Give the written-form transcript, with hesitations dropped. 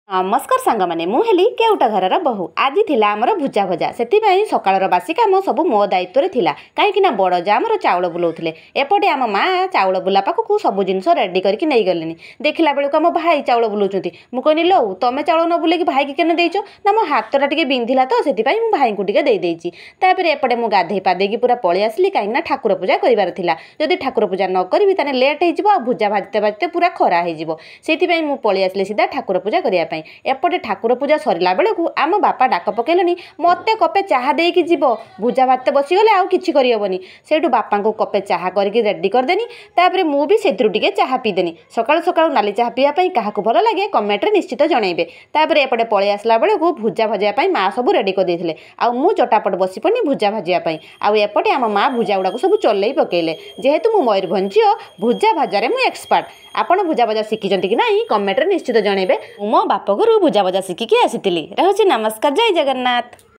नमस्कार सांग मैंने मुझे केउटा घर बहु आज थिला आमर भुजा भजा से सकाल बासी कम सब मो दायित्व में थिला कहीं बड़ जा आमर चाउल बुलाऊे एपटे आम माँ चाउल बुला पाखक सब जिन रेडी करके नहीं गले देखला बेलू आम भाई चाउल बुलाऊँ मुझे लो तुम चाउल न बुले भाई की केन देच ना मो हाथटा टे बिंधिला तो से भाई को देपर एपटे मुझे गाधे पादे पूरा पलि आसली कहीं ठाकुर पूजा करार जदि ठाकुर पूजा न करी लेट हो भुजा भाजते भाजते पूरा खरा हो मुझे पलि आसली सीधा ठाकुर पूजा करने एपटे ठाकुर पूजा सरला बेलू आम बापा डाक पकड़े मत कपे चाह देकी जीव भुजा भात बसीगले आउ कि करहबनी से बापा को कपे चाह करके रेडी करदेनी तापर मुझे टे चाह पीदेनी सकाल सकाल नाली चाह पीवाई क्या भल लगे कमेंट्रे निश्चित जनइबे तापर एपटे पलि आसला बेलू भुजा भाजापी माँ सब रेडी करदे आउ चटापट बसी पड़नी भुजा भाजापी आउे आम माँ भुजा गुड़ा सब चल पकेले जेहेतु मु मयूरभंज झील भुजा भाजारे मु एक्सपर्ट आपण भुजा भजा शिखिं कि ना कमेंट्रे निश्चित जनइबे मो बाप घर भुजा भजा शिखिकी आसी रहुछि। नमस्कार, जय जगन्नाथ।